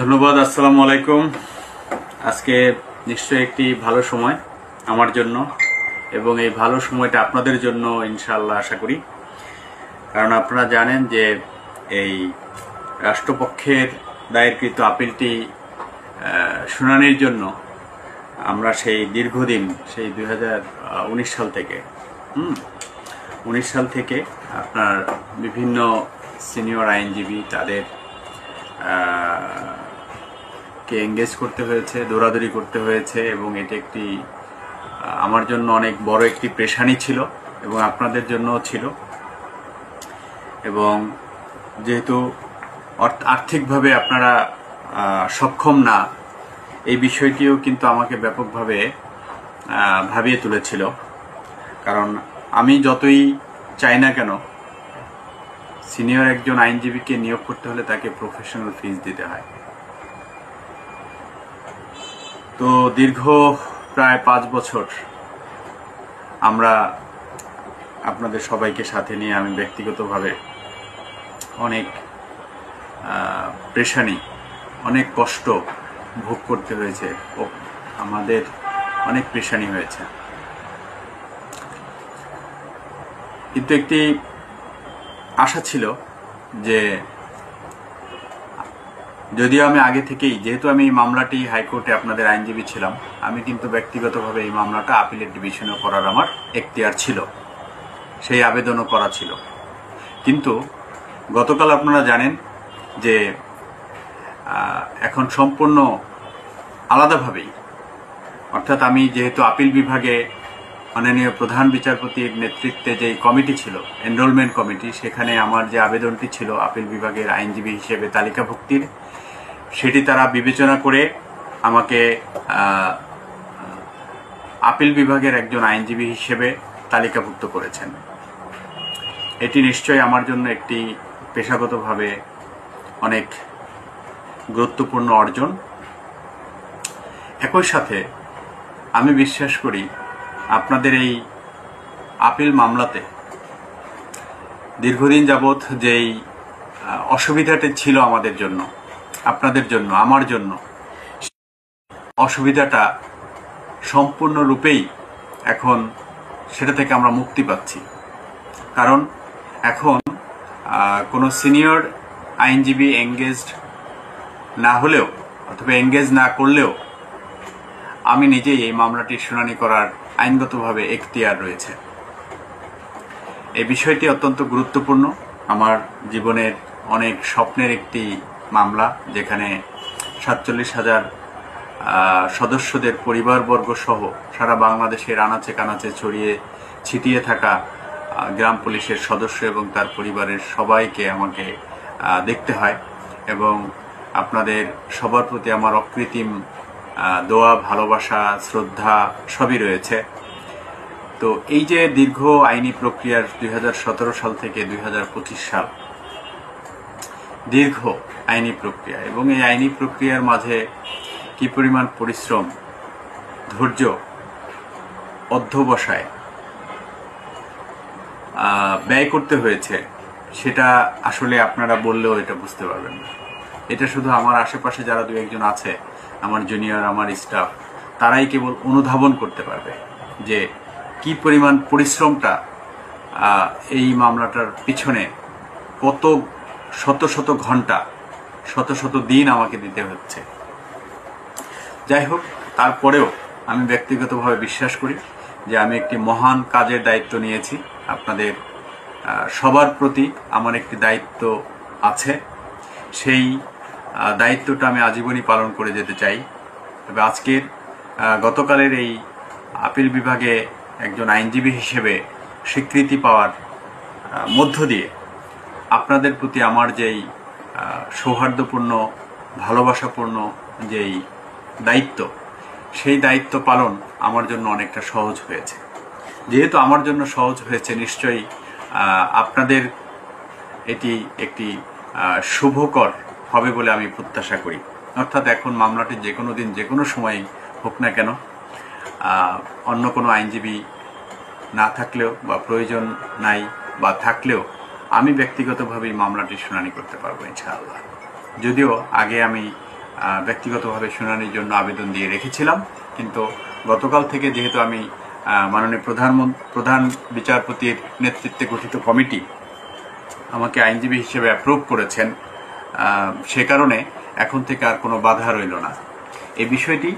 ধন্যবাদ। আসসালামু আলাইকুম। আজকে নিশ্চয়ই একটি ভালো সময় আমার জন্য, এবং এই ভালো সময়টা আপনাদের জন্য ইনশাআল্লাহ আশা করি। কারণ আপনারা জানেন যে এই রাষ্ট্রপক্ষের দায়েরকৃত আপিলটি শুনানির জন্য আমরা সেই দীর্ঘদিন, সেই 2019 সাল থেকে 19 সাল থেকে আপনার বিভিন্ন সিনিয়র আইনজীবী তাদের কে এঙ্গেজ করতে হয়েছে, দৌড়াদৌড়ি করতে হয়েছে, এবং এটি একটি আমার জন্য অনেক বড় একটি পেশানি ছিল এবং আপনাদের জন্যও ছিল। এবং যেহেতু আর্থিকভাবে আপনারা সক্ষম না, এই বিষয়টিও কিন্তু আমাকে ব্যাপকভাবে ভাবিয়ে তুলেছিল। কারণ আমি যতই চাই না কেন, সিনিয়র একজন আইনজীবীকে নিয়োগ করতে হলে তাকে প্রফেশনাল ফিস দিতে হয়। তো দীর্ঘ প্রায় 5 বছর আমরা আপনাদের সবাইকে সাথে নিয়ে আমি ব্যক্তিগতভাবে অনেক পেরেশানি, অনেক কষ্ট ভোগ করতে হয়েছে, আমাদের অনেক পেরেশানি হয়েছে। কিন্তু একটি আশা ছিল যে যদিও আমি আগে থেকেই, যেহেতু আমি এই মামলাটি হাইকোর্টে আপনাদের আইনজীবী ছিলাম, আমি কিন্তু ব্যক্তিগতভাবে এই মামলাটা আপিলের ডিভিশনে করার আমার এখতিয়ার ছিল, সেই আবেদনও করা ছিল। কিন্তু গতকাল আপনারা জানেন যে এখন সম্পূর্ণ আলাদাভাবেই, অর্থাৎ আমি যেহেতু আপিল বিভাগে মাননীয় প্রধান বিচারপতির নেতৃত্বে যে কমিটি ছিল, এনরোলমেন্ট কমিটি, সেখানে আমার যে আবেদনটি ছিল আপিল বিভাগের আইনজীবী হিসেবে তালিকাভুক্তির, সেটি তারা বিবেচনা করে আমাকে আপিল বিভাগের একজন আইনজীবী হিসেবে তালিকাভুক্ত করেছেন। এটি নিশ্চয়ই আমার জন্য একটি পেশাগতভাবে অনেক গুরুত্বপূর্ণ অর্জন। একই সাথে আমি বিশ্বাস করি আপনাদের এই আপিল মামলাতে দীর্ঘদিন যাবৎ যেই অসুবিধাটি ছিল আমাদের জন্য, আপনাদের জন্য, আমার জন্য, অসুবিধাটা সম্পূর্ণরূপেই এখন সেটা থেকে আমরা মুক্তি পাচ্ছি। কারণ এখন কোনো সিনিয়র আইনজীবী এঙ্গেজড না হলেও অথবা এঙ্গেজ না করলেও আমি নিজেই এই মামলাটির শুনানি করার আইনগতভাবে এখতিয়ার রয়েছে। এই বিষয়টি অত্যন্ত গুরুত্বপূর্ণ। আমার জীবনের অনেক স্বপ্নের একটি মামলা, যেখানে 47,000 সদস্যদের পরিবারবর্গ সহ সারা বাংলাদেশের আনাচে কানাচে ছড়িয়ে ছিটিয়ে থাকা গ্রাম পুলিশের সদস্য এবং তার পরিবারের সবাইকে আমাকে দেখতে হয়, এবং আপনাদের সবার প্রতি আমার অকৃত্রিম দোয়া, ভালোবাসা, শ্রদ্ধা সবই রয়েছে। তো এই যে দীর্ঘ আইনি প্রক্রিয়ার 2017 সাল থেকে 2025 সাল দীর্ঘ আইনি প্রক্রিয়া, এবং এই আইনি প্রক্রিয়ার মাঝে কি পরিমাণ পরিশ্রম, ধৈর্য, অধ্যবসায় ব্যয় করতে হয়েছে, সেটা আসলে আপনারা বললেও এটা বুঝতে পারবেন না। এটা শুধু আমার আশেপাশে যারা 2-1 জন আছে, আমার জুনিয়র, আমার স্টাফ, তারাই কেবল অনুধাবন করতে পারবে যে কি পরিমাণ পরিশ্রমটা এই মামলাটার পিছনে, কত শত শত ঘন্টা, শত শত দিন আমাকে দিতে হচ্ছে। যাই হোক, তারপরেও আমি ব্যক্তিগতভাবে বিশ্বাস করি যে আমি একটি মহান কাজের দায়িত্ব নিয়েছি। আপনাদের সবার প্রতি আমার একটি দায়িত্ব আছে, সেই দায়িত্বটা আমি আজীবনই পালন করে যেতে চাই। তবে আজকের গতকালের এই আপিল বিভাগে একজন আইনজীবী হিসেবে স্বীকৃতি পাওয়ার মধ্য দিয়ে আপনাদের প্রতি আমার যেই সৌহার্দ্যপূর্ণ, ভালোবাসাপূর্ণ যেই দায়িত্ব, সেই দায়িত্ব পালন আমার জন্য অনেকটা সহজ হয়েছে। যেহেতু আমার জন্য সহজ হয়েছে, নিশ্চয়ই আপনাদের এটি একটি শুভকর হবে বলে আমি প্রত্যাশা করি। অর্থাৎ এখন মামলাটি যে কোনো দিন, যে কোনো সময় হোক না কেন, অন্য কোনো আইনজীবী না থাকলেও বা প্রয়োজন নাই বা থাকলেও আমি ব্যক্তিগতভাবেই মামলাটি শুনানি করতে পারবো ইনশাআল্লাহ। যদিও আগে আমি ব্যক্তিগতভাবে শুনানির জন্য আবেদন দিয়ে রেখেছিলাম, কিন্তু গতকাল থেকে যেহেতু আমি মাননীয় প্রধান বিচারপতির নেতৃত্বে গঠিত কমিটি আমাকে আইনজীবী হিসেবে অ্যাপ্রুভ করেছেন, সে কারণে এখন থেকে আর কোনো বাধা রইল না। এই বিষয়টি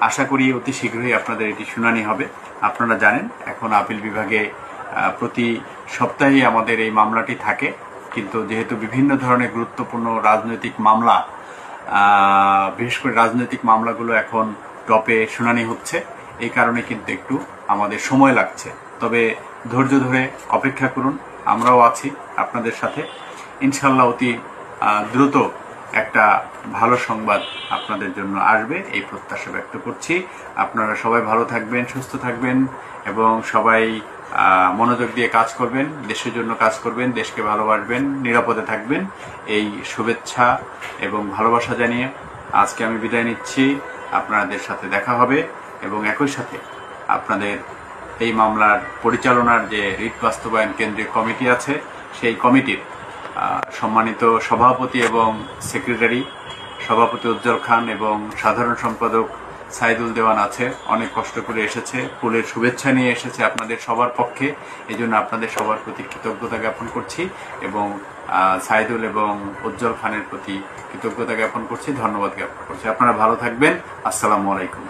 আশা করি অতি শীঘ্রই আপনাদের এটি শুনানি হবে। আপনারা জানেন এখন আপিল বিভাগে প্রতি সপ্তাহে আমাদের এই মামলাটি থাকে, কিন্তু যেহেতু বিভিন্ন ধরনের গুরুত্বপূর্ণ রাজনৈতিক মামলা, বিশেষ করে রাজনৈতিক মামলাগুলো এখন টপে শুনানি হচ্ছে, এই কারণে কিন্তু একটু আমাদের সময় লাগছে। তবে ধৈর্য ধরে অপেক্ষা করুন, আমরাও আছি আপনাদের সাথে। ইনশাল্লাহ অতি দ্রুত একটা ভালো সংবাদ আপনাদের জন্য আসবে এই প্রত্যাশা ব্যক্ত করছি। আপনারা সবাই ভালো থাকবেন, সুস্থ থাকবেন এবং সবাই মনোযোগ দিয়ে কাজ করবেন, দেশের জন্য কাজ করবেন, দেশকে ভালোবাসবেন, নিরাপদে থাকবেন, এই শুভেচ্ছা এবং ভালোবাসা জানিয়ে আজকে আমি বিদায় নিচ্ছি। আপনাদের সাথে দেখা হবে এবং একই সাথে আপনাদের এই মামলার পরিচালনার যে রিট বাস্তবায়ন কেন্দ্রীয় কমিটি আছে, সেই কমিটির সম্মানিত সভাপতি এবং সেক্রেটারি, সভাপতি উজ্জ্বল খান এবং সাধারণ সম্পাদক সাইদুল দেওয়ান আছে, অনেক কষ্ট করে এসেছে, ফুলের শুভেচ্ছা নিয়ে এসেছে আপনাদের সবার পক্ষে। এই জন্য আপনাদের সবার প্রতি কৃতজ্ঞতা জ্ঞাপন করছি এবং সাইদুল এবং উজ্জ্বল খানের প্রতি কৃতজ্ঞতা জ্ঞাপন করছি, ধন্যবাদ জ্ঞাপন করছি। আপনারা ভালো থাকবেন। আসসালামু আলাইকুম।